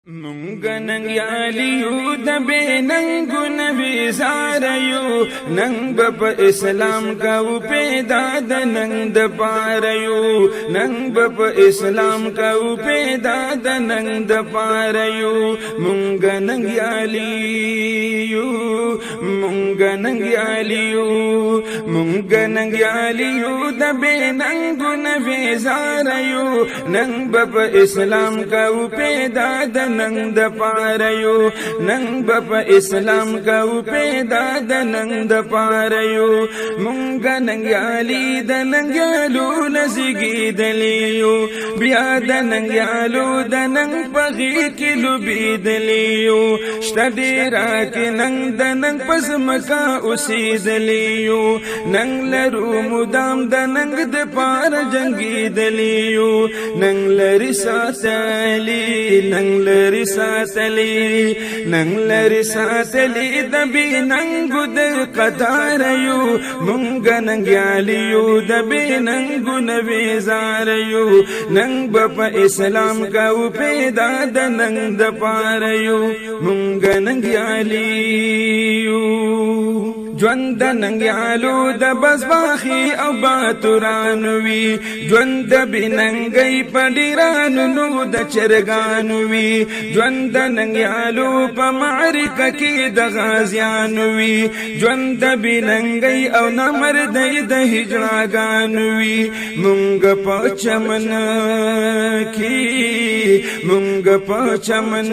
مونږ نن یالیو د بیننګو نبی زاریو نن په اسلام کو پیدا د نن د پاریو نن په اسلام کو پیدا د نن د پاریو مونږ نن یالیو مونږ نن یالیو مونږ نن یالیو د بیننګو نبی زاریو نن په اسلام کو پیدا د ننگ د پاریو ننگ په اسلام کو پیدا د ننگ د پاریو مونږ ننګیالي د ننګیالو لزګي دلیو بیا د ننګیالو د ننګ پغي کې لوبي دلیو شتډیرا کې ننګ د ننګ پس مکا اوسېدلیو ننګ لرو مدام د ننګ د پار جنگي دلیو ننګ لري ساتلی ننګ لری ساتلی ننګ لری ساتلی د بیننګو د قطاریو مونږ ننګیالیو د بیننګو نبی زاریو ننګ په اسلام کو پیدا د ننګ د پاریو مونږ ننګیالیو ژوند د ننګیالو د بزباخي او باتورانو وي ژوند د بننګي پډیرانو نو د چرګانو وي ژوند د ننګیالو په معرکه کې د غازیانو وي ژوند د بننګي او نامردۍ د هجړاګانو وي مونږ په چمن کې مونږ په چمن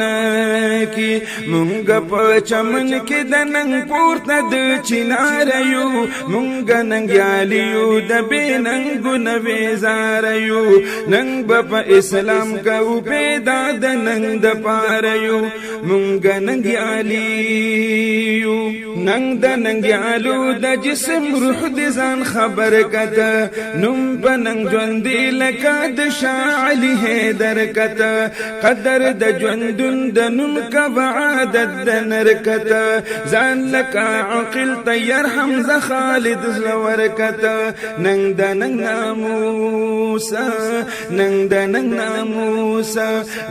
کې مونږ په چمن کې د ننګ پورته د چناریو مونږ ننګیالیو د بیننګو نبی زاریو ننګ په اسلام کو پیدا د ننګ د پاریو مونږ ننګیالیو ننګ د ننګیالو د جسم روح د ځان خبر کته نوم په ننګ ژوندې لکه د شاه علي حیدر کته قدر د ژوندون د نوم کوه عادت د نرکته ځان لکه عقل طیر حمزه خالد زلور کته ننګ د ننګ ناموسه ننګ د ننګ ناموسه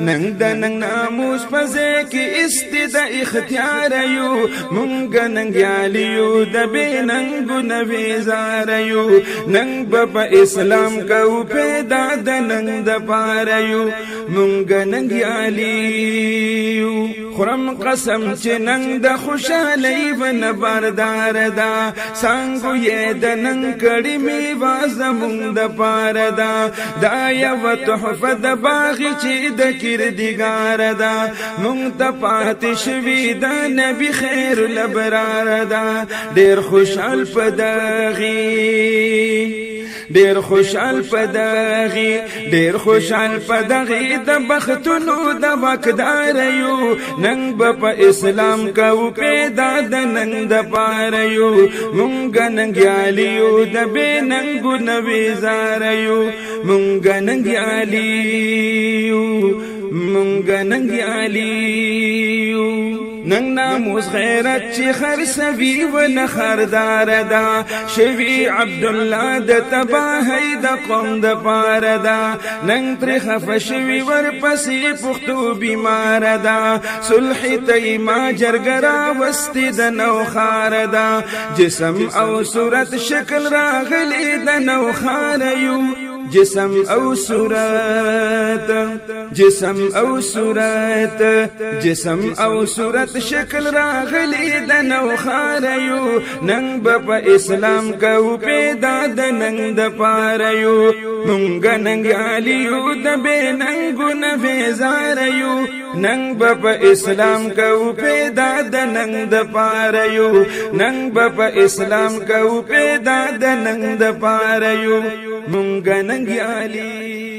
ننګ د ننګ ناموس په ځای کې است د اختیار یو مونږ ننګیالیو د بیننګو نبی زاریو ننګ په اسلام کو پیدا د ننګ د پاریو مونږ ننګیالیو خرم قسم چې ننګ د خوشالۍ ون بردار دا سانګو یې د ننګ کړي می وازمون د پار دا دا یو تحفه د باغ چې د کردګار دا مونږ ته پاتې شوي د نبی خیر الابرار دا ډېر خوشحال پدغي ډېر خوشحال پدغي ډېر خوشحال پدغي د بختونو د واکداریو ننګ په اسلام کو پیدا د ننګ د پاریو مونږ ننګیالیو د بیننګو نبی زاریو مونږ ننګیالیو مونږ ننګیالیو ننګ ناموس غیرت چې خرڅوي ونه خردار دا شوي عبد الله د تباهۍ د قوم د پاره دا ننګ ترې خفه شوي ورپسې پښتو بیمار دا صلح ته ما جرګه راوستې د نوخار دا جسم او صورت شکل راغلی د نوخاریو جسم او صورت جسم او صورت جسم او صورت شکل راغلی د نوخاریو ننګ په اسلام کو پیدا د ننګ د پاریو مونږ ننګیالیو د بیننګو نبی زاریو ننګ په اسلام کو پیدا د ننګ د پاریو ننګ په اسلام کو پیدا د ننګ د پاریو مونږ ننګیالی